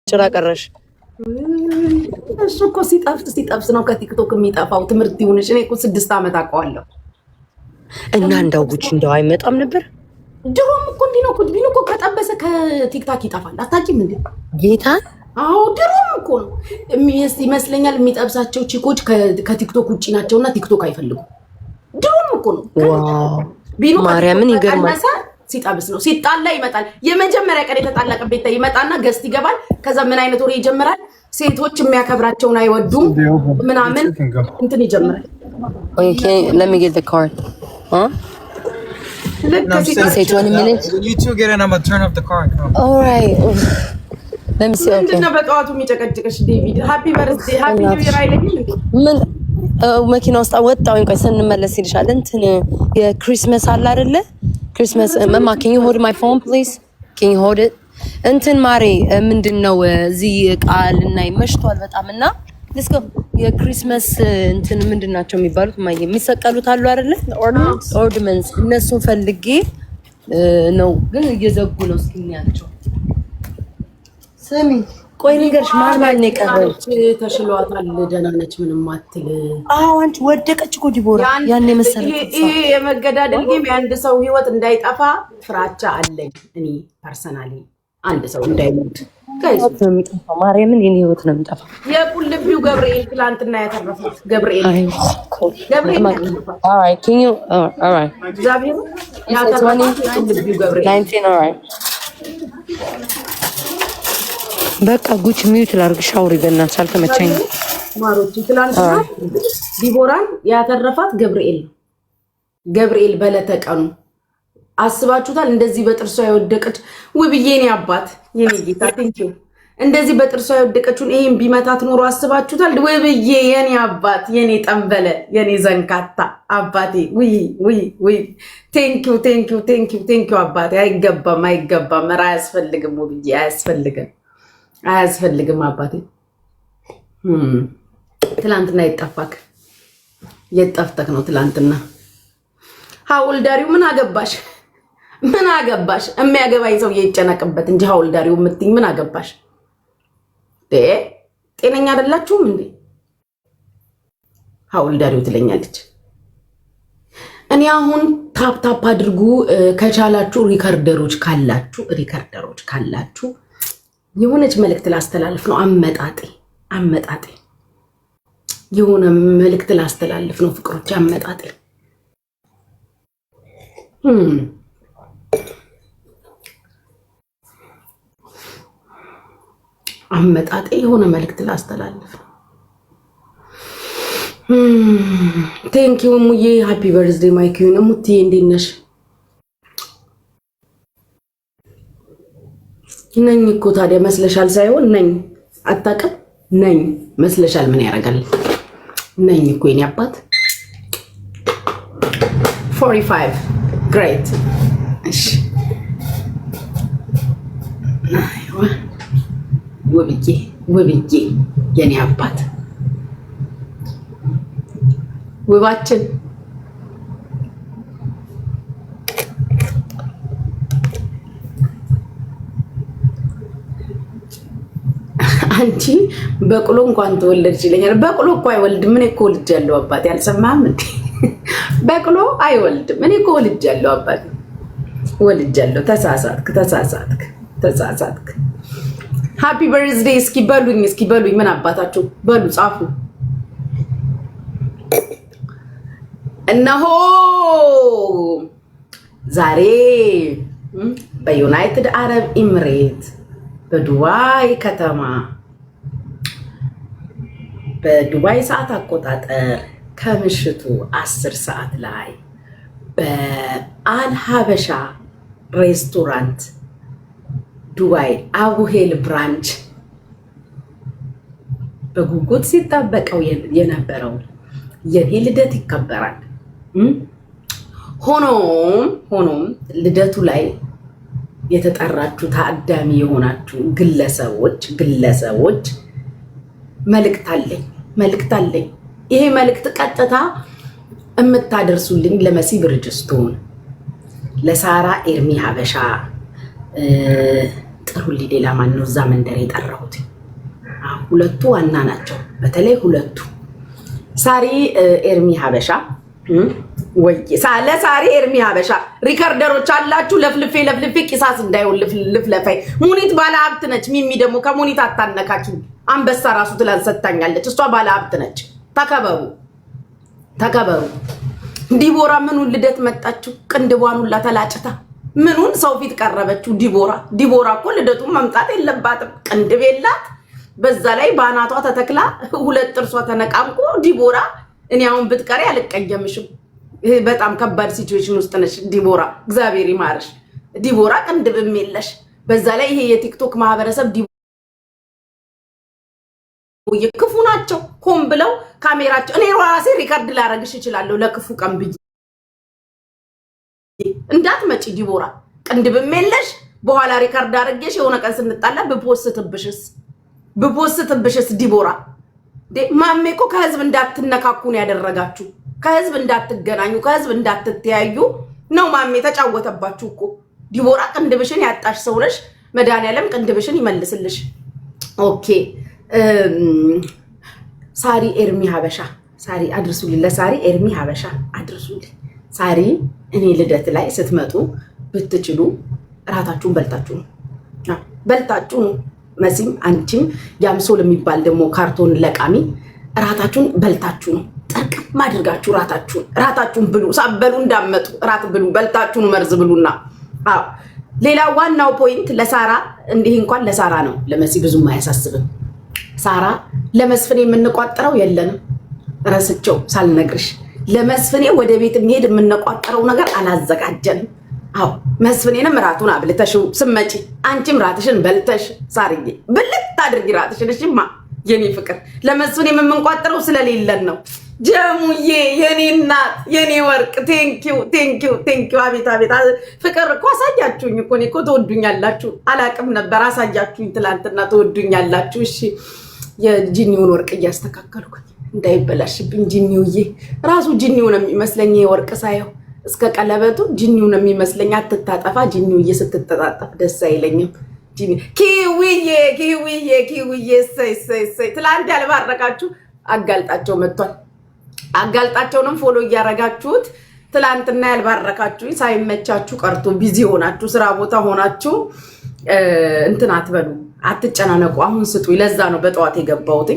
ጭራ ቀረሽ እሱ እኮ ሲጠፍስ ነው ከቲክቶክ የሚጠፋው። ትምህርት ይሁንሽ። እኔ እኮ 6 ዓመት አውቀዋለሁ። እና እንዳው ጉቺ እንዳው አይመጣም ነበር። ድሮም እኮ እንዲህ ነው። ኩድቢን እኮ ከጠበሰ ከቲክታክ ይጠፋል። አታውቂም እንዴ? ጌታ አዎ፣ ድሮም እኮ ነው ይመስለኛል። የሚጠብሳቸው ቺኮች ከቲክቶክ ውጪ ናቸውና ቲክቶክ አይፈልጉም። ድሮም እኮ ነው። ቢኑ ማርያምን ይገርማል። ሲጠብስ ነው። ሲጣላ ይመጣል። የመጀመሪያ ቀን የተጣላቀበት ይመጣና ገስት ይገባል። ከዛ ምን አይነት ወሬ ይጀምራል? ሴቶች የሚያከብራቸውን አይወዱም ምናምን እንትን ይጀምራል። ኦኬ let me get the card No, you say 20 minutes you two get in, I'm gonna turn off the car. all right let me see. Okay ነው በጠዋቱ የሚጨቀጭቅሽ ዴቪድ ሃፒ በርዝዴ ሃፒ ኒው ይር አይለኝም ምን መኪና ውስጥ ወጣሁኝ። ቆይ ስንመለስ ይልሻል። እንትን የክሪስማስ አለ አይደለ? ክሪስማስ ማማ can you hold my phone please? can you hold it? እንትን ማሬ ምንድነው እዚህ ቃልና ይመሽቷል በጣምና let's go የክሪስማስ እንትን ምንድናቸው የሚባሉት ማየ የሚሰቀሉት አሉ አይደለ? ኦርናመንትስ እነሱን ፈልጌ ነው ግን እየዘጉ ነው። እስኪኛቸው ስሚ ቆይ ንገርሽ ማርማል ነው የቀረች። ተሽሏታል፣ ደህና ነች፣ ምንም አትል። አዎ አንቺ ወደቀች እኮ ዲቦራ ያኔ መሰለኝ። ይሄ የመገዳደል ጌም የአንድ ሰው ህይወት እንዳይጠፋ ፍራቻ አለኝ እኔ ፐርሰናሊ። አንድ ሰው እንዳይሞት ጋይስ ነው የሚጠፋው። ማርያምን የኔ ህይወት ነው የሚጠፋው። የቁልቢው ገብርኤል ትላንትና ያተረፈው ገብርኤል all right can you all right እግዚአብሔር ያተረፈው የቁልቢው ገብርኤል 19 all right በቃ ጉቺ ሚዩት ላርግ ሻውሪ በእናትሽ አልተመቸኝ። ማሮች ትላንትና ዲቦራን ያተረፋት ገብርኤል በለተቀኑ አስባችሁታል? እንደዚህ በጥርሷ የወደቀች ውብዬ የኔ አባት የኔ ጌታ ቴንኪው። እንደዚህ በጥርሷ የወደቀችውን ይሄን ቢመታት ኖሮ አስባችሁታል? ውብዬ የኔ አባት የኔ ጠንበለ የኔ ዘንካታ አባቴ ውይ ቴንኪው አባቴ። አይገባም ኧረ አያስፈልግም ውብዬ አያስፈልግም አባቴ። ትላንትና የጠፍተክ ነው ትላንትና። ሀውልዳሪው ምን አገባሽ? የሚያገባኝ ሰው ይጨነቅበት እንጂ ሀውልዳሪው የምትይኝ ምን አገባሽ? ጤነኛ አይደላችሁም እንዴ? ሀውልዳሪው ትለኛለች። እኔ አሁን ታፕ አድርጉ ከቻላችሁ። ሪከርደሮች ካላችሁ የሆነች መልእክት ላስተላልፍ ነው። አመጣጤ የሆነ መልእክት ላስተላልፍ ነው። ፍቅሮች አመጣጤ የሆነ መልእክት ላስተላልፍ ነው። ቴንኪው ሙዬ ሃፒ በርዝዴ ማይኪዩን ሙትዬ እንዴት ነሽ? ነኝ እኮ ታዲያ መስለሻል ሳይሆን ነኝ። አታውቅም? ነኝ መስለሻል። ምን ያደርጋል? ነኝ እኮ የኔ አባት 45 ግሬት። እሺ ውብዬ የኔ አባት ውባችን አንቺ በቅሎ እንኳን ተወለድሽ ይለኛል። በቅሎ እኮ አይወልድም። እኔ እኮ ወልጃለሁ አባቴ። አልሰማህም እንዴ? በቅሎ አይወልድም። እኔ እኮ ወልጃለሁ አባቴ፣ ወልጃለሁ። ተሳሳትክ። ሃፒ በርዝዴ። እስኪ በሉኝ ምን አባታችሁ በሉ፣ ጻፉ። እነሆ ዛሬ በዩናይትድ አረብ ኤምሬት በዱባይ ከተማ በዱባይ ሰዓት አቆጣጠር ከምሽቱ 10 ሰዓት ላይ በአል ሀበሻ ሬስቶራንት ዱባይ አቡሄል ብራንች በጉጉት ሲጠበቀው የነበረው የኔ ልደት ይከበራል። ሆኖም ልደቱ ላይ የተጠራችሁ ታዳሚ የሆናችሁ ግለሰቦች መልእክት አለኝ። ይሄ መልእክት ቀጥታ የምታደርሱልኝ ለመሲ ብርጅስቶን፣ ለሳራ ኤርሚ ሀበሻ ጥሩልኝ። ሌላ ማን ነው እዛ መንደር የጠራሁት? ሁለቱ ዋና ናቸው። በተለይ ሁለቱ ሳሪ ኤርሚ ሀበሻ ወይ ለሳሪ ኤርሚ ሀበሻ ሪከርደሮች አላችሁ። ለፍልፌ ቂሳስ እንዳይሆን ልፍለፈይ። ሙኒት ባለ ሀብት ነች። ሚሚ ደግሞ ከሙኒት አታነካችሁ። አንበሳ ራሱ ትላንት ሰጥታኛለች። እሷ ባለ ሀብት ነች። ተከበሩ። ዲቦራ ምኑን ልደት መጣችሁ? ቅንድቧን ሁላ ተላጭታ ምኑን ሰው ፊት ቀረበችው? ዲቦራ እኮ ልደቱን መምጣት የለባትም። ቅንድብ የላት። በዛ ላይ ባናቷ ተተክላ ሁለት ጥርሷ ተነቃምቆ ዲቦራ እኔ አሁን ብትቀሪ አልቀየምሽም። በጣም ከባድ ሲቹዌሽን ውስጥ ነሽ ዲቦራ። እግዚአብሔር ይማርሽ ዲቦራ። ቅንድብም የለሽ። በዛ ላይ ይሄ የቲክቶክ ማህበረሰብ ክፉ ናቸው። ሆን ብለው ካሜራቸው እኔ ራሴ ሪከርድ ላረግሽ እችላለሁ ለክፉ ቀን ብዬ እንዳትመጪ ዲቦራ። ቅንድብም የለሽ። በኋላ ሪከርድ አረግሽ የሆነ ቀን ስንጣላ ብፖስትብሽስ ዲቦራ። ማሜ እኮ ከህዝብ እንዳትነካኩ ነው ያደረጋችሁ። ከህዝብ እንዳትገናኙ፣ ከህዝብ እንዳትተያዩ ነው ማሜ ተጫወተባችሁ እኮ። ዲቦራ ቅንድብሽን ያጣሽ ሰው ነሽ። መድኃኒዓለም ቅንድብሽን ይመልስልሽ። ኦኬ ሳሪ ኤርሚ ሀበሻ ሳሪ አድርሱልኝ። ለሳሪ ኤርሚ ሀበሻ አድርሱልኝ። ሳሪ እኔ ልደት ላይ ስትመጡ ብትችሉ እራታችሁን በልታችሁ ነው። መሲም አንቺም ያምሶል የሚባል ደግሞ ካርቶን ለቃሚ እራታችሁን በልታችሁ ነው። ጠርቅም አድርጋችሁ እራታችሁን ብሉ። ሳበሉ እንዳመጡ እራት ብሉ። በልታችሁ ነው መርዝ ብሉና። አዎ ሌላ ዋናው ፖይንት ለሳራ እንዲህ እንኳን ለሳራ ነው። ለመሲ ብዙም አያሳስብም። ሳራ ለመስፍኔ የምንቋጥረው የለንም። ረስቸው ሳልነግርሽ ለመስፍኔ ወደ ቤት የሚሄድ የምንቋጥረው ነገር አላዘጋጀንም። አዎ መስፍኔንም ራቱን አብልተሽው ስመጪ አንቺም ራትሽን በልተሽ ሳርዬ ብልት አድርጊ ራትሽን። እሺማ የኔ ፍቅር ለመስፍኔ የምንቋጥረው ስለሌለን ነው። ጀሙዬ የኔ እናት የኔ ወርቅ ቴንኪው። አቤት ፍቅር እኮ አሳያችሁኝ እኮ። እኔ እኮ ተወዱኛላችሁ። አላቅም ነበር አሳያችሁኝ። ትላንትና ተወዱኛላችሁ። እሺ የጂኒውን ወርቅ እያስተካከልኩ እንዳይበላሽብኝ። ጂኒውዬ ራሱ ጂኒው ነው የሚመስለኝ። ወርቅ ሳየው እስከ ቀለበቱ ጂኒው ነው የሚመስለኝ። አትታጠፋ ጂኒውዬ። ስትተጣጠፍ ደስ አይለኝም። ኪዊዬ ሰይ ትላንት ያልባረካችሁ አጋልጣቸው መጥቷል። አጋልጣቸውንም ፎሎ እያረጋችሁት ትላንትና ያልባረካችሁ ሳይመቻችሁ ቀርቶ ቢዚ ሆናችሁ ስራ ቦታ ሆናችሁ እንትን አትበሉ፣ አትጨናነቁ። አሁን ስጡ። ለዛ ነው በጠዋት የገባሁት።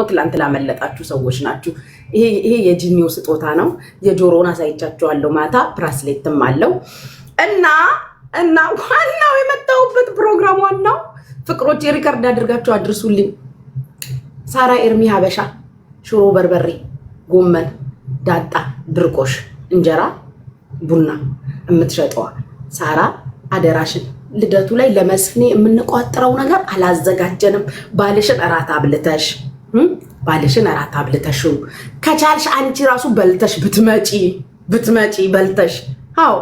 ትላንት ላመለጣችሁ ሰዎች ናችሁ። ይሄ የጂኒው ስጦታ ነው። የጆሮውን አሳይቻችኋለሁ። ማታ ብራስሌትም አለው እና ዋናው የመጣሁበት ፕሮግራም ዋናው ፍቅሮች የሪከርድ አድርጋችሁ አድርሱልኝ። ሳራ ኤርሚ ሀበሻ ሽሮ በርበሬ፣ ጎመን፣ ዳጣ፣ ድርቆሽ፣ እንጀራ፣ ቡና የምትሸጠዋ ሳራ አደራሽን ልደቱ ላይ ለመስፍኔ የምንቋጥረው ነገር አላዘጋጀንም። ባልሽን እራት አብልተሽው ከቻልሽ አንቺ ራሱ በልተሽ ብትመጪ በልተሽ። አዎ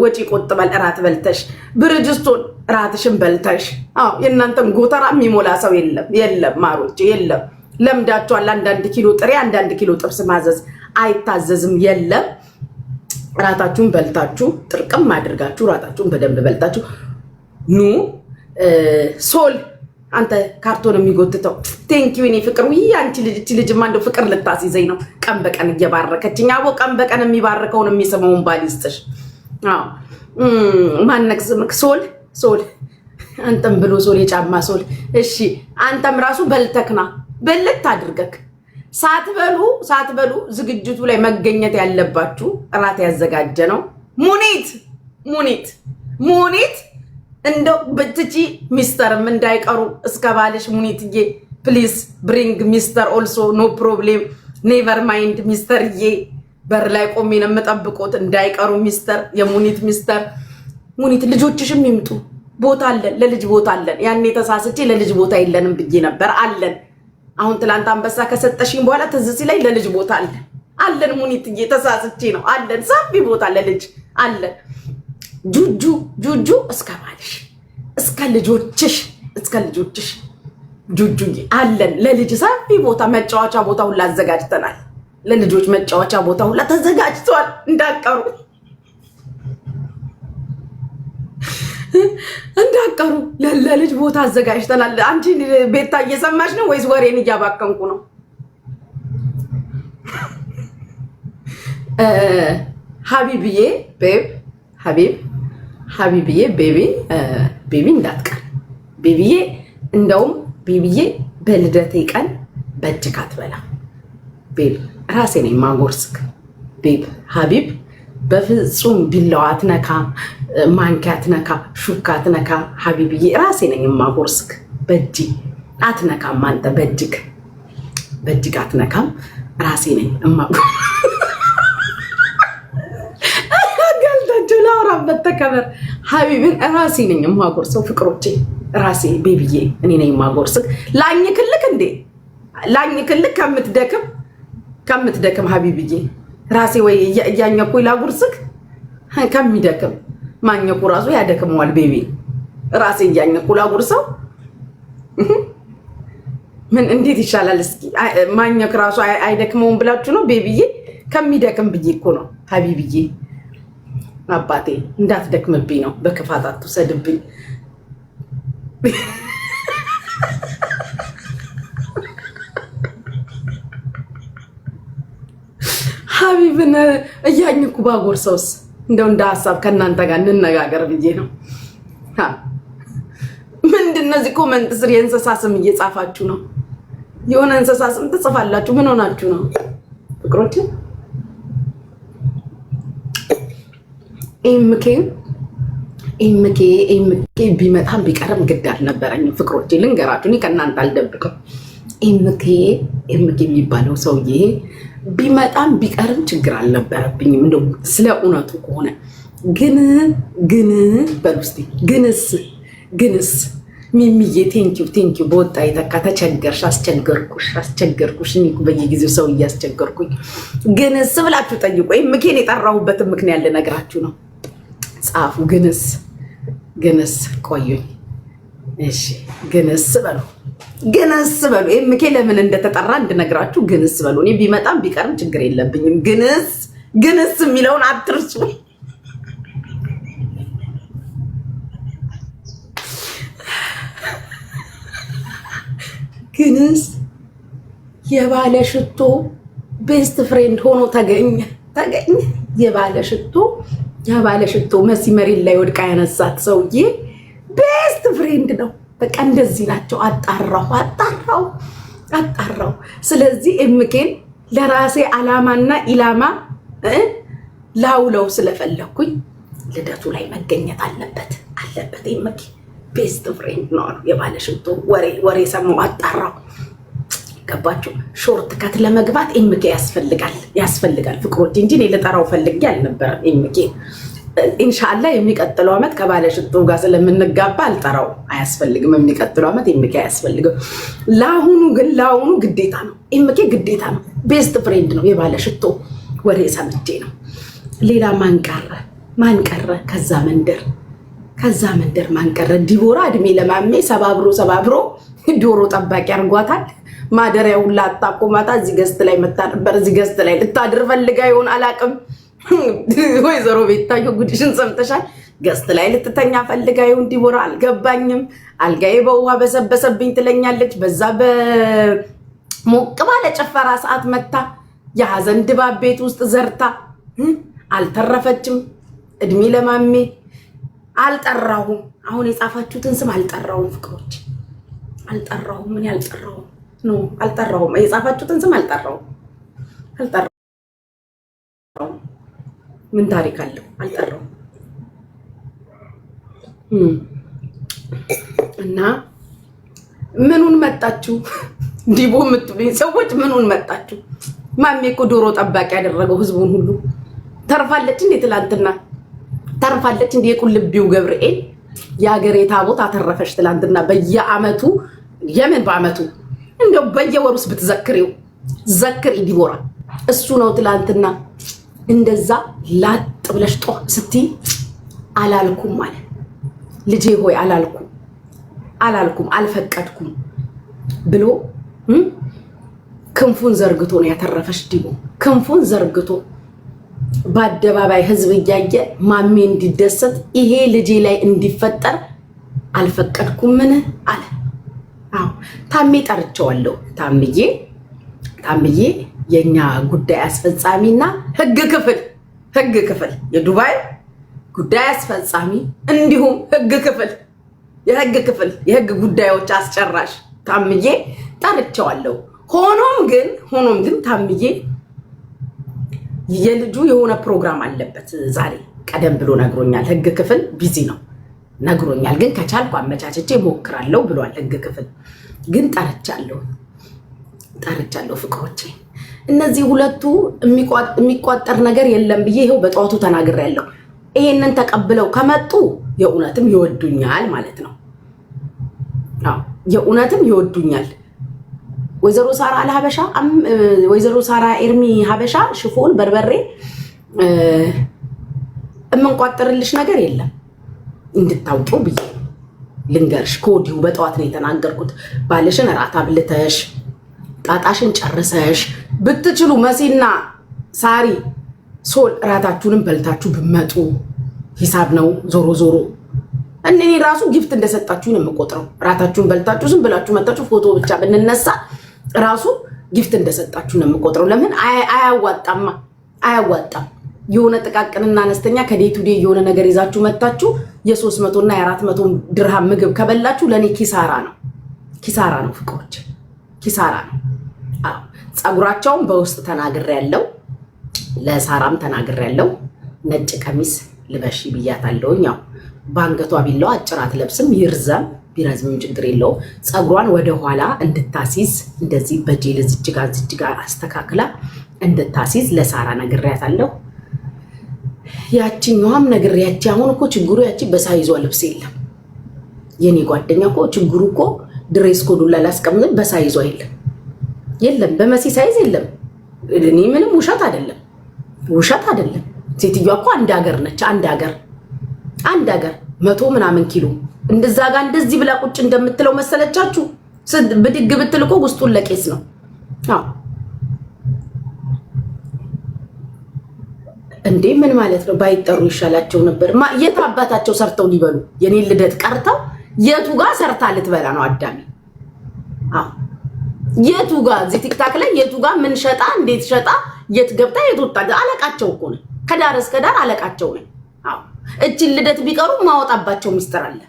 ወጪ ቆጥበል እራት በልተሽ ብርጅስቶን እራትሽን በልተሽ። አዎ የእናንተን ጎተራ የሚሞላ ሰው የለም ማሮች የለም። ለምዳችኋል። አንዳንድ ኪሎ ጥሬ አንዳንድ ኪሎ ጥብስ ማዘዝ አይታዘዝም። የለም እራታችሁን በልታችሁ ጥርቅም አድርጋችሁ እራታችሁን በደንብ በልታችሁ ኑ። ሶል አንተ ካርቶን የሚጎትተው ቴንኪው እኔ ፍቅር። ውይ አንቺ ልጅማ እንደው ፍቅር ልታስይዘኝ ነው። ቀን በቀን እየባረከችኝ። አቦ ቀን በቀን የሚባርከውን የሚስመውን ባል ይስጥሽ። አዎ ማነክ ስምክ ሶል አንተም ብሎ ሶል የጫማ ሶል። እሺ አንተም ራሱ በልተክና በልት አድርገክ ሳትበሉ ዝግጅቱ ላይ መገኘት ያለባችሁ እራት ያዘጋጀ ነው። ሙኒት እንደው ብትቺ ሚስተርም እንዳይቀሩ እስከ ባልሽ ሙኒትዬ ፕሊዝ ብሪንግ ሚስተር ኦልሶ ኖ ፕሮብሌም ኔቨር ማይንድ ሚስተርዬ። በር ላይ ቆሜ ነው የምጠብቆት እንዳይቀሩ ሚስተር የሙኒት ሚስተር ሙኒት። ልጆችሽም ይምጡ። ቦታ አለን፣ ለልጅ ቦታ አለን። ያኔ ተሳስቼ ለልጅ ቦታ የለንም ብዬ ነበር። አለን። አሁን ትላንት አንበሳ ከሰጠሽኝ በኋላ ትዝ ሲለኝ ለልጅ ቦታ አለን። ሙኒትዬ ተሳስቼ ነው። አለን፣ ሰፊ ቦታ ለልጅ አለን። ጁጁ እስከ ባልሽ እስከ ልጆችሽ ጁጁዬ አለን። ለልጅ ሰፊ ቦታ መጫወቻ ቦታ ሁላ አዘጋጅተናል። ለልጆች መጫወቻ ቦታ ሁላ ተዘጋጅቷል። እንዳቀሩ እንዳቀሩ ለልጅ ቦታ አዘጋጅተናል። አንቺ ቤታ እየሰማሽ ነው ወይስ ወሬን እያባከንኩ ነው? ሀቢብዬ ቤብ ሀቢብዬ ቤቢ እንዳትቀር ቤቢዬ። እንደውም ቤቢዬ በልደቴ ቀን በእጅግ አትበላ ቤብ፣ ራሴ ነኝ ማጎርስክ ቤብ። ሀቢብ በፍጹም ቢላዋ አትነካ፣ ማንኪያ አትነካ፣ ሹካ አትነካ። ሀቢብዬ ራሴ ነኝ ማጎርስክ። በእጅ አትነካም አንተ፣ በእጅግ አትነካም። ራሴ ነኝ ገልታችሁ ላውራበት ተከበር። ሀቢብን ራሴ ነኝ ማጎርሰው። ፍቅሮቼ ራሴ ቤቢዬ እኔ ነኝ ማጎርስክ። ላኝክልክ እንዴ ላኝክልክ ከምትደክም ሀቢብዬ ራሴ ወይ እያኘኩ ላጉርስክ ከሚደክም ማኘኩ ራሱ ያደክመዋል። ቤቢ ራሴ እያኘኩ ላጉርሰው ምን እንዴት ይሻላል? እስኪ ማኘክ ራሱ አይደክመውም ብላችሁ ነው? ቤቢዬ ከሚደክም ብዬ እኮ ነው። ሀቢብዬ አባቴ እንዳትደክምብኝ ነው። በክፋት አትውሰድብኝ። ሀቢብን እያኝኩ ባጎርሰውስ እንደው እንደ ሀሳብ ከእናንተ ጋር እንነጋገር ብዬ ነው። ምንድን ነው እዚህ ኮመንት ስር የእንስሳ ስም እየጻፋችሁ ነው? የሆነ እንስሳ ስም ትጽፋላችሁ። ምን ሆናችሁ ነው ፍቅሮች? ኤምኬ ቢመጣም ቢቀርም ግድ አልነበረኝም ፍቅሮቼ፣ ልንገራችሁ። እኔ ከእናንተ አልደብቅም። ኤምኬ የሚባለው ሰውዬ ቢመጣም ቢቀርም ችግር አልነበረብኝም። እንደው ስለ እውነቱ ከሆነ ግን በሉ እስኪ ግንስ ሚሚዬ ቴንኪው በወጣ የተካ ተቸገርሽ፣ አስቸገርኩሽ። እኔ እኮ በየጊዜው ሰው እያስቸገርኩኝ ግንስ ብላችሁ ጠይቁ። ኤምኬን የጠራሁበትን ምክንያት ልነግራችሁ ነው። ጻፉ ግንስ ቆዩኝ። እሺ ግንስ በሉ ኤምኬ ለምን እንደተጠራ እንድነግራችሁ ግንስ በሉ። እኔ ቢመጣም ቢቀርም ችግር የለብኝም። ግንስ የሚለውን አትርሱ። ግንስ የባለ ሽቶ ቤስት ፍሬንድ ሆኖ ተገኘ። የባለ ሽቶ መሲ መሬት ላይ ወድቃ ያነሳት ሰውዬ ቤስት ፍሬንድ ነው። በቃ እንደዚህ ናቸው። አጣራው። ስለዚህ ኤምኬን ለራሴ አላማና ኢላማ ላውለው ስለፈለኩኝ ልደቱ ላይ መገኘት አለበት። ኤምኬ ቤስት ፍሬንድ ነው አሉ። የባለ ሽቶ ወሬ ሰማሁ፣ አጣራው። ገባችሁ? ሾርት ከት ለመግባት ኤምኬ ያስፈልጋል ፍቅሮች እንጂ እኔ ልጠራው ፈልጌ አልነበረም። ኤምኬ ኢንሻአላህ የሚቀጥለው ዓመት ከባለ ሽቶ ጋር ስለምንጋባ አልጠራው፣ አያስፈልግም። የሚቀጥለው ዓመት ኤምኬ አያስፈልግም። ለአሁኑ ግዴታ ነው። ኤምኬ ግዴታ ነው። ቤስት ፍሬንድ ነው። የባለ ሽቶ ወሬ ሰምቼ ነው። ሌላ ማን ቀረ? ከዛ መንደር ማን ቀረ? ዲቦራ እድሜ ለማሜ ሰባብሮ ዶሮ ጠባቂ አርጓታል። ማደሪያ ሁላ አጣቆማታ። እዚህ ገስት ላይ መታ ነበር። እዚህ ገስት ላይ ልታድር ፈልጋ ይሆን አላቅም። ወይዘሮ ቤታዮ ጉድሽን ሰምተሻል? ገስት ላይ ልትተኛ ፈልጋ ይሁን ዲቦራ አልገባኝም። አልጋዬ በውሃ በሰበሰብኝ ትለኛለች። በዛ በሞቅ ባለ ጭፈራ ሰዓት መታ የሀዘን ድባብ ቤት ውስጥ ዘርታ አልተረፈችም። እድሜ ለማሜ አልጠራሁም። አሁን የጻፋችሁትን ስም አልጠራሁም ፍቅሮች፣ አልጠራሁም። ምን ያልጠራሁም ነው? አልጠራሁም። የጻፋችሁትን ስም አልጠራሁም። ምን ታሪክ አለው? አልጠራሁም። እና ምኑን መጣችሁ? ዲቦ የምትሉኝ ሰዎች ምኑን መጣችሁ? ማሜ እኮ ዶሮ ጠባቂ ያደረገው ህዝቡን ሁሉ። ተርፋለች እንዴ? ትላንትና ተርፋለች እንዴ? የቁልቢው ገብርኤል የሀገሬ ታቦት አተረፈች ትላንትና። በየአመቱ የምን በአመቱ እንደው በየወሩስ ብትዘክሪው ዘክሪ ዲቦራ። እሱ ነው ትላንትና እንደዛ ላጥ ብለሽ ጦ ስትይ አላልኩም ማለት ልጄ ሆይ አላልኩም አልፈቀድኩም ብሎ ክንፉን ዘርግቶ ነው ያተረፈሽ ዲቦ። ክንፉን ዘርግቶ በአደባባይ ህዝብ እያየ ማሜ እንዲደሰት ይሄ ልጄ ላይ እንዲፈጠር አልፈቀድኩምን አለ። አዎ ታሜ ጠርቼዋለሁ። ታምዬ የኛ ጉዳይ አስፈጻሚና ህግ ክፍል የዱባይ ጉዳይ አስፈጻሚ እንዲሁም የህግ ጉዳዮች አስጨራሽ ታምዬ ጠርቼዋለሁ። ሆኖም ግን ታምዬ የልጁ የሆነ ፕሮግራም አለበት ዛሬ ቀደም ብሎ ነግሮኛል። ህግ ክፍል ቢዚ ነው ነግሮኛል። ግን ከቻልኩ አመቻችቼ ሞክራለሁ ብሏል። ህግ ክፍል ግን ጠርቻለሁ ፍቅሮቼ። እነዚህ ሁለቱ የሚቋጠር ነገር የለም ብዬ ይሄው በጠዋቱ ተናግሬያለሁ። ይሄንን ተቀብለው ከመጡ የእውነትም ይወዱኛል ማለት ነው። አዎ የእውነትም ይወዱኛል። ወይዘሮ ሳራ አልሀበሻ ወይዘሮ ሳራ ኤርሚ ሀበሻ ሽፎን በርበሬ እምንቋጠርልሽ ነገር የለም እንድታውቂው ብዬ ልንገርሽ። ከወዲሁ በጠዋት ነው የተናገርኩት። ባልሽን እራት አብልተሽ ጣጣሽን ጨርሰሽ ብትችሉ መሲና ሳሪ ሶል እራታችሁንም በልታችሁ ብመጡ ሂሳብ ነው። ዞሮ እኔ ራሱ ጊፍት እንደሰጣችሁ ነው የምቆጥረው። እራታችሁን በልታችሁ ዝም ብላችሁ መጣችሁ ፎቶ ብቻ ብንነሳ ራሱ ጊፍት እንደሰጣችሁ ነው የምቆጥረው። ለምን አያዋጣም። የሆነ ጥቃቅንና አነስተኛ ከዴይ ቱ ዴይ የሆነ ነገር ይዛችሁ መጣችሁ የ300 እና የ400 ድርሃም ምግብ ከበላችሁ ለኔ ኪሳራ ነው ፍቅሮች፣ ኪሳራ ነው። አዎ ጸጉራቸውን በውስጥ ተናግሬያለሁ፣ ለሳራም ተናግሬያለሁ። ነጭ ቀሚስ ልበሺ ብያታለሁ። ያው ባንገቷ ቢለው አጭራት ለብስም ይርዘም ቢረዝምም ችግር የለው። ጸጉሯን ወደ ኋላ እንድታሲዝ እንደዚህ በጄል ዝጅጋ አስተካክላ እንድታሲዝ ለሳራ ነግሬያታለሁ። ያቺኛውም ነግሬያቺ። አሁን እኮ ችግሩ ያቺ በሳይዟ ልብስ የኔ ጓደኛ እኮ ችግሩ እኮ ድሬስ ኮዱን ላላስቀምጥ በሳይዟ የለም በመሲ ሳይዝ የለም። እኔ ምንም ውሸት አይደለም። ሴትዮዋ እኮ አንድ ሀገር ነች። አንድ ሀገር 100 ምናምን ኪሎ እንደዛ ጋር እንደዚህ ብላ ቁጭ እንደምትለው መሰለቻችሁ? ብድግ ብትል እኮ ውስጡን ለቄስ ነው። አዎ እንዴ ምን ማለት ነው? ባይጠሩ ይሻላቸው ነበር። የት አባታቸው ሰርተው ሊበሉ የኔ ልደት ቀርተው የቱ ጋር ሰርታ ልትበላ ነው አዳሚ? አዎ የቱ ጋር እዚህ ቲክታክ ላይ የቱ ጋር ምን ሸጣ እንዴት ሸጣ የት ገብታ የት ወጣ? አለቃቸው እኮ ነው። ከዳር እስከ ዳር አለቃቸው ነው። አዎ እቺን ልደት ቢቀሩ ማወጣባቸው ሚስጥር አለ።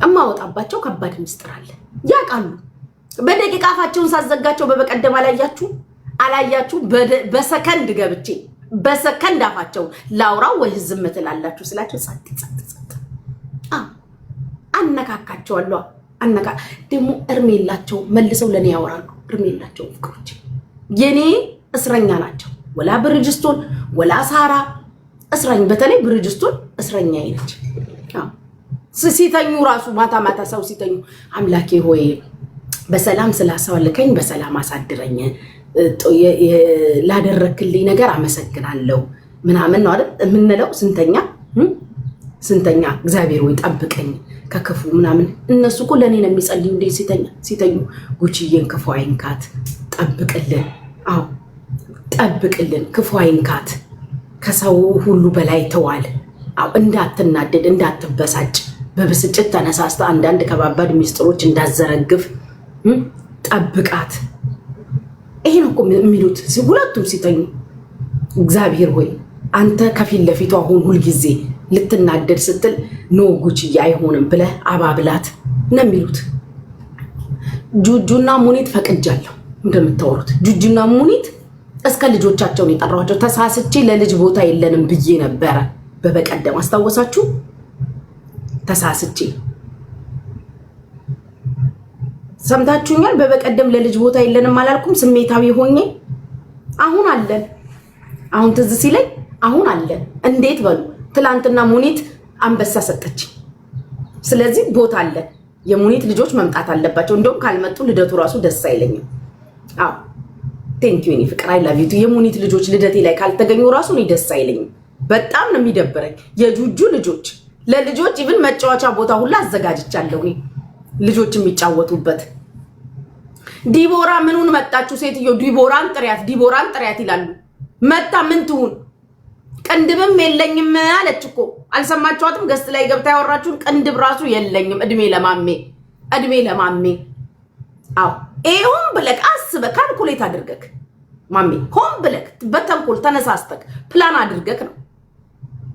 እማወጣባቸው ከባድ ሚስጥር አለ። ያውቃሉ። በደቂቃ አፋቸውን ሳዘጋቸው በበቀደም አላያችሁ? በሰከንድ ገብቼ በሰከንድ አፋቸው ላውራው ወይ ዝም ትላላችሁ ስላቸው ጸጥ አነካካቸዋለሁ። ደግሞ እርሜላቸው መልሰው ለኔ ያወራሉ። እርሜላቸው ፍቅሮች የኔ እስረኛ ናቸው። ወላ ብርጅስቶን ወላ ሳራ እስረኛ፣ በተለይ ብርጅስቶን እስረኛ ነች። ሲተኙ ራሱ ማታ ሰው ሲተኙ አምላኬ ሆይ በሰላም ስላሰዋልከኝ በሰላም አሳድረኝ፣ ላደረክልኝ ነገር አመሰግናለሁ ምናምን ነው አይደል የምንለው። ስንተኛ እግዚአብሔር ወይ ጠብቀኝ ከክፉ ምናምን። እነሱ እኮ ለኔ ነው የሚጸልዩ እንዴ ሲተኙ ጉቺዬን ክፉ አይንካት ጠብቅልን። አዎ ጠብቅልን፣ ክፉ አይንካት፣ ከሰው ሁሉ በላይ ተዋል። አዎ እንዳትናደድ እንዳትበሳጭ፣ በብስጭት ተነሳስታ አንዳንድ ከባባድ ሚስጥሮች እንዳዘረግፍ ጠብቃት። ይሄን እኮ የሚሉት ሁለቱም ሲተኙ እግዚአብሔር ሆይ አንተ ከፊት ለፊቱ አሁን ሁልጊዜ ልትናደድ ስትል ኖ ጉቺዬ አይሆንም ብለህ አባብላት ነው የሚሉት። ጁጁና ሙኒት ፈቅጃለሁ። እንደምታወሩት ጁጁና ሙኒት እስከ ልጆቻቸውን የጠራኋቸው ተሳስቼ ለልጅ ቦታ የለንም ብዬ ነበረ በበቀደም አስታወሳችሁ? ተሳስቼ ሰምታችሁኛል። በበቀደም ለልጅ ቦታ የለንም አላልኩም? ስሜታዊ ሆኜ አሁን አለን። አሁን ትዝ ሲለኝ አሁን አለን። እንዴት በሉ። ትላንትና ሙኒት አንበሳ ሰጠች። ስለዚህ ቦታ አለን። የሙኒት ልጆች መምጣት አለባቸው። እንደውም ካልመጡ ልደቱ ራሱ ደስ አይለኝም። አዎ ቴንክ ዩ ፍቅር አይ ላቭ ዩ። የሙኒት ልጆች ልደቴ ላይ ካልተገኙ ራሱ እኔ ደስ አይለኝም። በጣም ነው የሚደብረኝ። የጁጁ ልጆች ለልጆች ኢቭን መጫወቻ ቦታ ሁላ አዘጋጅቻለሁ እኔ ልጆች የሚጫወቱበት። ዲቦራ ምኑን መጣችሁ ሴትዮ? ዲቦራን ጥሪያት ይላሉ። መጣ ምን ትሁን? ቅንድብም የለኝም አለች እኮ አልሰማችኋትም? ገስት ላይ ገብታ ያወራችሁን ቅንድብ ራሱ የለኝም። እድሜ ለማሜ አው ይሁን ብለክ አስበህ ካልኩሌት አድርገክ ማሜ ሆን ብለክ በተንኮል ተነሳስተክ ፕላን አድርገክ ነው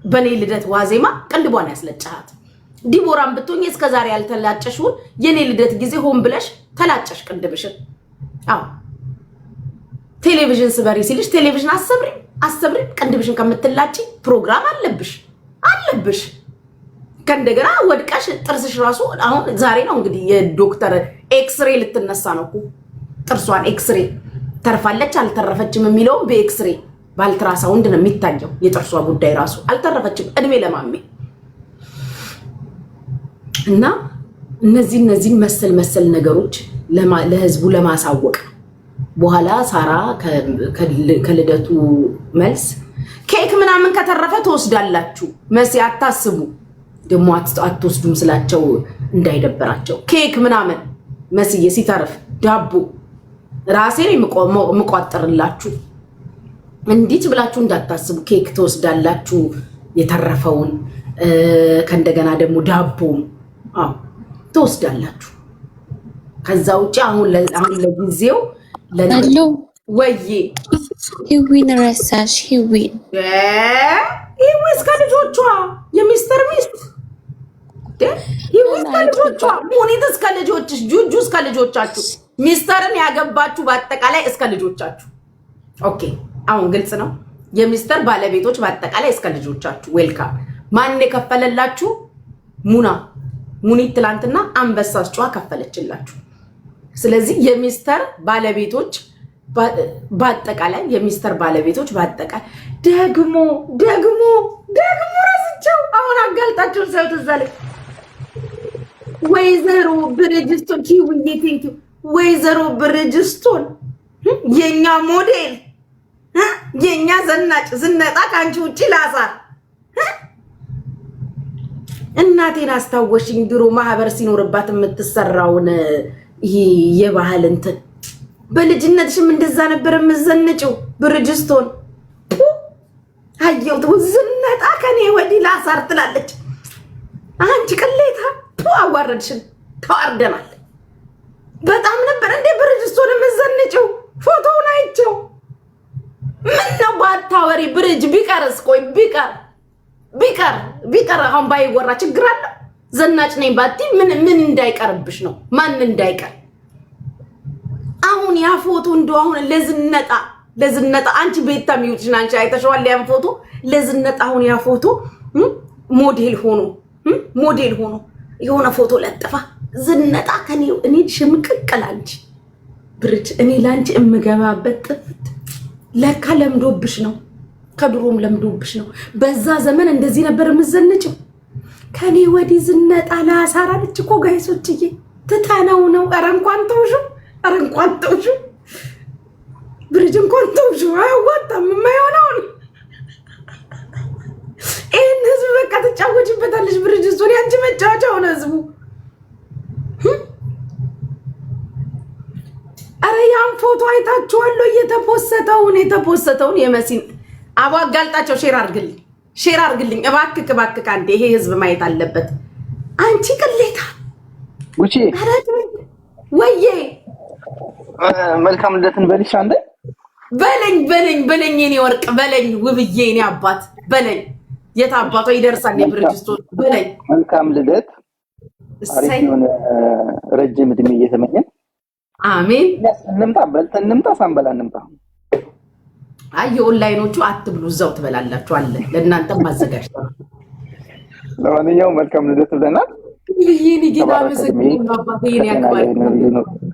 በኔ ልደት ዋዜማ ቅንድቧን ያስለጫሃት። ዲቦራን ብትሆኚ እስከዛሬ ያልተላጨሽውን የኔ ልደት ጊዜ ሆን ብለሽ ተላጨሽ ቅንድብሽን። አው ቴሌቪዥን ስበሪ ሲልሽ ቴሌቪዥን አሰብሪ ቅንድብሽን ከምትላጪ ፕሮግራም አለብሽ ከእንደገና ወድቀሽ ጥርስሽ ራሱ አሁን ዛሬ ነው እንግዲህ የዶክተር ኤክስሬ ልትነሳ ነው እኮ ጥርሷን ኤክስሬ ተርፋለች አልተረፈችም የሚለው በኤክስሬ ባልትራሳውንድ ነው የሚታየው። የጥርሷ ጉዳይ ራሱ አልተረፈችም። እድሜ ለማሜ እና እነዚህ መሰል ነገሮች ለህዝቡ ለማሳወቅ በኋላ ሳራ ከልደቱ መልስ ኬክ ምናምን ከተረፈ ተወስዳላችሁ መሲ አታስቡ ደሞ አትወስዱም ስላቸው እንዳይደበራቸው ኬክ ምናምን መስዬ ሲተርፍ ዳቦ ራሴ ላይ መቋጠርላችሁ እንዲት ብላችሁ እንዳታስቡ ኬክ ተወስዳላችሁ የተረፈውን ከእንደገና ደግሞ ዳቦ ተወስዳላችሁ። ከዛ ውጪ አሁን ለጊዜው አሎ ወይዬ ሂዊን ረሳሽ ሂዊን እስከ ልጆቿ የሚስተር ሚስት እስከ ልጆቿ ሙኒት እስከ ልጆችሽ ጁጁ እስከ ልጆቻችሁ ሚስተርን ያገባችሁ በአጠቃላይ እስከ ልጆቻችሁ። ኦኬ አሁን ግልጽ ነው። የሚስተር ባለቤቶች በአጠቃላይ እስከ ልጆቻችሁ ዌልካም። ማን የከፈለላችሁ? ሙኒት ትላንትና አንበሳስ ጨዋ ከፈለችላችሁ። ስለዚህ የሚስተር ባለቤቶች በአጠቃላይ የሚስተር ባለቤቶች በአጠቃላይ ደግሞ ረስቸው አሁን አጋልጣቸው ሰው ተዛለ ወይዘሮ ብርጅስቶን ኪውዬ ቴንኪው ወይዘሮ ብርጅስቶን የኛ ሞዴል የኛ ዘናጭ ዝነጣ ካንቺ ውጪ ላሳር እናቴን አስታወሽኝ። ድሮ ማህበር ሲኖርባት የምትሰራውን ይሄ የባህል እንትን በልጅነትሽም እንደዛ ነበር የምዘንጭው ብርጅስቶን አየው ዝነጣ ከኔ ወዲህ ላሳር ትላለች። አንቺ ቅሌታ አዋረድሽን ተዋርደናል። በጣም ነበር እንዴ ብርጅስቶን የምዘንጭው ፎቶውን አይቼው ምን ነው ባታወሪ ብርጅ ቢቀርስ ቆይ ቢቀር አሁን ባይወራ ችግር አለ። ዘናጭ ነኝ ባቲ ምን እንዳይቀርብሽ ነው? ማን እንዳይቀር አሁን ያ ፎቶ እንደው አሁን ለዝነጣ አንቺ ቤታ ሚውትሽ አንቺ አይተሽዋል ያን ፎቶ ለዝነጣ አሁን ያ ፎቶ ሞዴል ሆኖ የሆነ ፎቶ ለጥፋ ዝነጣ ከኔው እኔ ሽምቅቅል አንቺ ብርጅ እኔ ላንቺ እምገባበት ጥፍት ለካ ለምዶብሽ ነው። ከድሮም ለምዶብሽ ነው። በዛ ዘመን እንደዚህ ነበር የምዘንጭው። ከኔ ወዲህ ዝነጣ ላሳራለች እኮ ጋይሶችዬ ትታነው ነው። ኧረ እንኳን ተውሹ ብርጅ እንኳን ተውሹ አያዋጣም። የማይሆነውን ይህን ህዝብ በቃ ትጫወችበታለች ብርጅ እሱን ያንቺ መጫወቻ ሆነ ህዝቡ። ኧረ ያን ፎቶ አይታችኋለሁ? የተፖሰተውን የመሲን አቦ አጋልጣቸው ሼር አርግልኝ እባክህ አንዴ ይሄ ህዝብ ማየት አለበት። አንቺ ቅሌታ ውጪ ወዬ መልካም ልደትን በልሽ አንዴ በለኝ የኔ ወርቅ በለኝ ውብዬ የኔ አባት በለኝ የት አባቷ ይደርሳል የብርጅስቶን በለኝ መልካም ልደት አሪፍ የሆነ ረጅም እድሜ እየተመኘን አሜን። እንምጣ ሳንበላ እንምጣ። አይ የኦንላይኖቹ አትብሉ እዛው ትበላላችሁ አለ ለእናንተም ማዘጋጅተው። ለማንኛውም መልካም ልደት ብለናል። ይሄን ጌታ መስገን አባቴ የኔ አክባሪ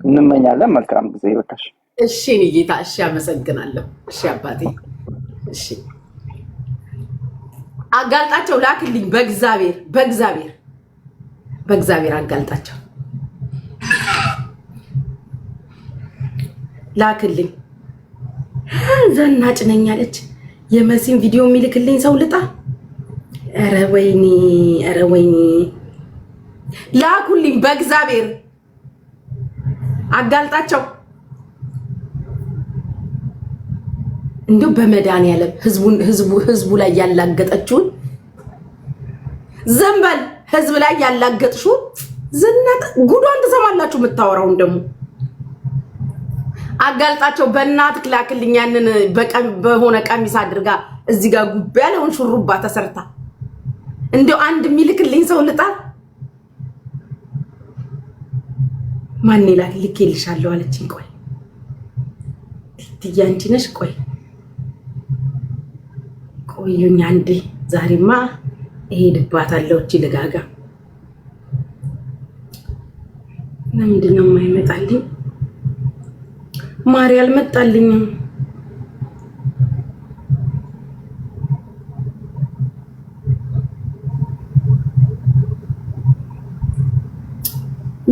እንመኛለን። መልካም ጊዜ ይበቃሽ። እሺ እኔ ጌታ እሺ አመሰግናለሁ። እሺ አባቴ እሺ አጋልጣቸው ላክልኝ በእግዚአብሔር አጋልጣቸው ላክልኝ። ዘናጭ ነኝ አለች። የመሲን ቪዲዮ የሚልክልኝ ሰው ልጣ። ኧረ ወይኔ ላኩልኝ በእግዚአብሔር አጋልጣቸው። እንደው በመድኃኒዓለም ህዝቡ ላይ ያላገጠችውን ዘንበል ህዝብ ላይ ያላገጥሽው ዝናጥ ጉዷን ትሰማላችሁ። የምታወራውን ደግሞ አጋልጣቸው በእናትህ ላክልኝ። ያንን በሆነ ቀሚስ አድርጋ እዚህ ጋር ጉብ ያለውን ሹሩባ ተሰርታ እንደው አንድ የሚልክልኝ ሰው ልጣል። ማን ይላል ልኬልሻለሁ አለችኝ። ቆይ ትያንቺ ነሽ። ቆዩኝ አንዴ። ዛሬማ እሄድባታለሁ። እቺ ልጋጋ ለምንድን ነው የማይመጣልኝ? ማሪ አልመጣልኝም።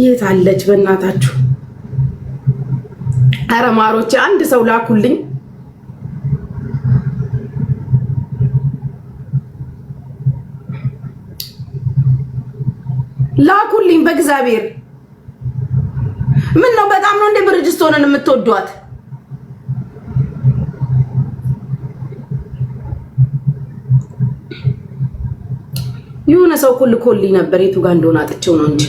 የት አለች በእናታችሁ? ኧረ ማሮቼ አንድ ሰው ላኩልኝ። ላኩልኝ በእግዚአብሔር። ምን ነው በጣም ነው እንደ ብርጅስቶንን የምትወዷት? የሆነ ሰው ልኮልኝ ነበር። የቱ ጋር እንደሆነ አጥቼው ነው እንጂ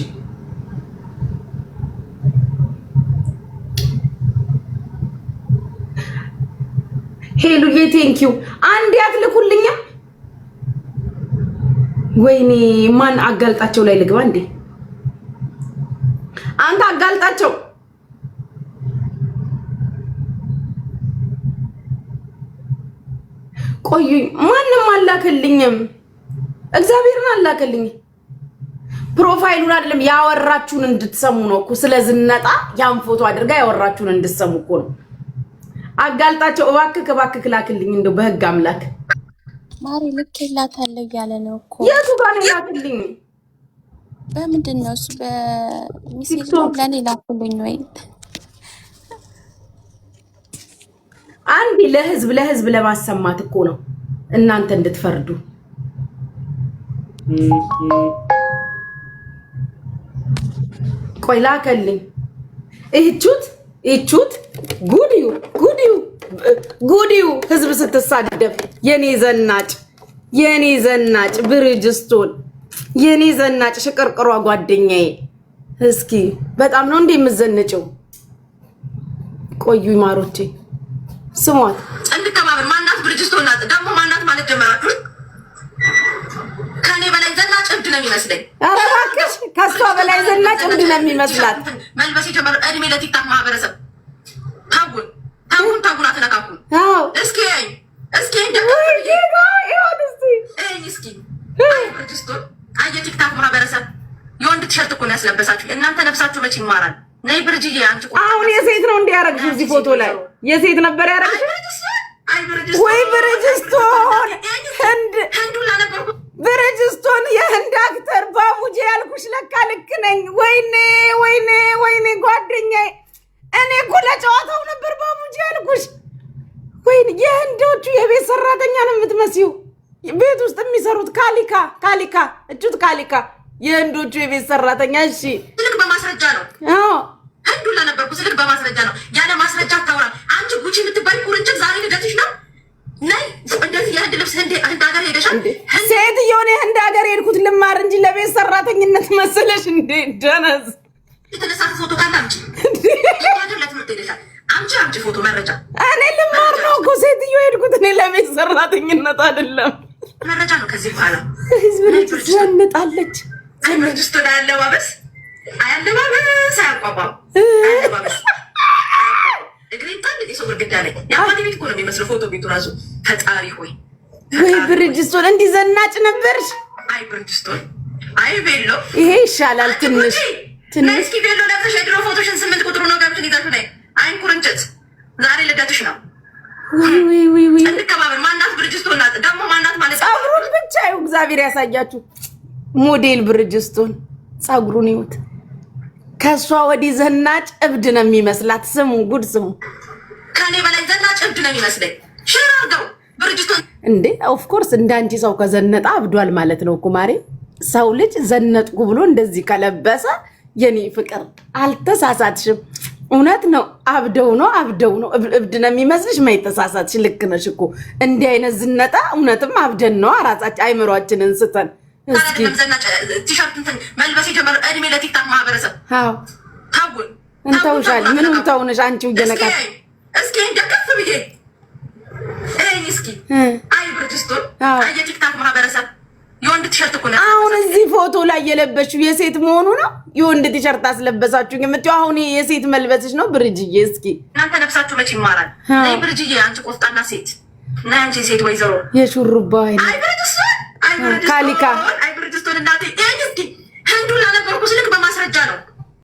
ሄሉዬ ቴንኪው። አንድ ያትልኩልኛ። ወይኔ ማን አጋልጣቸው ላይ ልግባ እንዴ? አንተ አጋልጣቸው። ቆዩኝ። ማንም አላከልኝም። እግዚአብሔርን አላከልኝ። ፕሮፋይሉን አይደለም ያወራችሁን እንድትሰሙ ነው እኮ። ስለዝነጣ ያን ፎቶ አድርጋ ያወራችሁን እንድትሰሙ እኮ ነው። አጋልጣቸው እባክህ ላክልኝ። እንደው በህግ አምላክ ማሪ ልኬላታለሁ እያለ ነው እኮ። የቱ ጋር ነው ላክልኝ? በምንድን ነው እሱ? በሚሴጅ ለኔ ላኩልኝ ወይ? አንዴ ለህዝብ ለማሰማት እኮ ነው እናንተ እንድትፈርዱ። ቆይ ላከልኝ። እቹት ጉዲዩ ህዝብ ስትሳደብ የኔ ዘናጭ ብርጅስቶን የኔ ዘናጭ ሽቅርቅሯ ጓደኛዬ። እስኪ በጣም ነው እንዴ የምዘነጨው? ቆዩ ማሮቼ ስሟት። እንድከባበር ማናት ብርጅስቶን ናት። ደግሞ ማናት ማለት ጀመራችሁ። ከኔ በላይ ዘናጭ እብድ ነው የሚመስለኝ። ኧረ እባክሽ ከሷ በላይ ዘናጭ እብድ ነው የሚመስላት። መልበስ የጀመረ እድሜ ለቲክታክ ማህበረሰብ ታጉን አትነካኩን። እስኪ ብርጅስቶን የቲክታክ ማህበረሰብ የወንድ ቲሸርት እኮ ነው ያስለበሳችሁ። እናንተ ነፍሳችሁ መቼ ይማራል? ነይ ብርጅዬ አንቺ አሁን የሴት ነው እንዲያረግሽ እዚህ ፎቶ ላይ የሴት ነበር ያረግሽ። ወይ ብርጅስቶን ብርጅስቶን የህንድ አክተር ባቡጄ ያልኩሽ ለካ ልክ ነኝ። ወይኔ ጓደኛዬ፣ እኔ እኮ ለጨዋታው ነበር ባቡጄ ያልኩሽ። ወይኔ የህንዶቹ የቤት ሰራተኛ ነው የምትመስዩ። ቤት ውስጥ የሚሰሩት ካሊካ እጁት ካሊካ የህንዶቹ የቤት ሰራተኛ። እሺ ስልክ በማስረጃ ነው። ህንዱላ ነበርኩ። ስልክ በማስረጃ ነው። ያለ ማስረጃ አታውራ። አንቺ ጉቺ የምትባይ ቁርንጭት ዛሬ ልደትሽ ነው። ነይ እንደዚህ የህንድ ልብስ ህንድ ሀገር ሄደሻል። ሴትዮ እኔ ህንድ ሀገር ሄድኩት ልማር እንጂ ለቤት ሰራተኝነት መሰለሽ እንዴ? ደነዝ የተነሳት ፎቶ ካለ አምጪ። ለትምህርት ሄደሻል። አምጪ ፎቶ መረጃ። እኔ ልማር ነው እኮ ሴትዮ ሄድኩት እኔ ለቤት ሰራተኝነት አይደለም። መረጃ ነው። ከዚህ በኋላ ህዝብ ልጅ ዘንጣለች። ብርጅስቶን አያለባበስ አያቋቋም አያለባበስ እግሬ ጣል የሰው ግድግዳ ላይ የአባቴ ቤት እኮ ነው የሚመስለው ፎቶ ቤቱ ራሱ። ፈጣሪ ሆይ ወይ ብርጅስቶን እንዲህ ዘናጭ ነበርሽ። አይ ብርጅስቶን አይ ቤሎ ይሄ ይሻላል ትንሽ እስኪ ቤሎ ለብሰሽ የድሮ ፎቶሽን 8 ቁጥሩ ነው ገብተሽ ይዘሽ ነይ። አይ ቁርንጭት ዛሬ ልደትሽ ነው። ወይ እንድከባበር። ማናት ብርጅስቶን ናት። ደግሞ ማናት ማለት ጸጉሩን ብቻ ይኸው እግዚአብሔር ያሳያችሁ። ሞዴል ብርጅስቶን ጸጉሩን ይሁት። ከሷ ወዲህ ዘናጭ እብድ ነው የሚመስላት። ስሙ ጉድ ስሙ። ከኔ በላይ ዘናጭ እብድ ነው የሚመስለኝ። ሽራርገው ብርጅስቶን እንዴ ኦፍ ኮርስ እንዳንቺ ሰው ከዘነጣ አብዷል ማለት ነው እኮ ማሬ። ሰው ልጅ ዘነጥኩ ብሎ እንደዚህ ከለበሰ የኔ ፍቅር አልተሳሳትሽም። እውነት ነው። አብደው ነው እብድ ነው የሚመስልሽ። ማይተሳሳትሽ ልክ ነሽ እኮ እንዲህ አይነት ዝነጣ እውነትም አብደን ነው አራጻችን አይምሯችንን ስተን እስኪ ቲሸርት እንትን መልበስ የጀመረ እድሜ ለቲክታክ ማህበረሰብ አዎ ታውን እንተውሻል። ምንም ተውነሽ አንቺው እየነቃት እስኪ እንደከፍ ብዬ እስኪ አይ ብርጅስቶን አይ የቲክታክ ማህበረሰብ የወንድ ቲሸርት እኮ ነው። አሁን እዚህ ፎቶ ላይ የለበሽው የሴት መሆኑ ነው። የወንድ ቲሸርት አስለበሳችሁ የምትይው አሁን የሴት መልበስሽ ነው ብርጅዬ። እስኪ እናንተ ነፍሳችሁ መች ይማራል? ነይ ብርጅዬ፣ አንቺ ቆፍጣና ሴት ነይ፣ አንቺ ሴት ወይዘሮ የሹሩባ አይ ብርጅስቶን፣ አይ ብርጅስቶን፣ ካሊካ አይ ብርጅስቶን እናቴ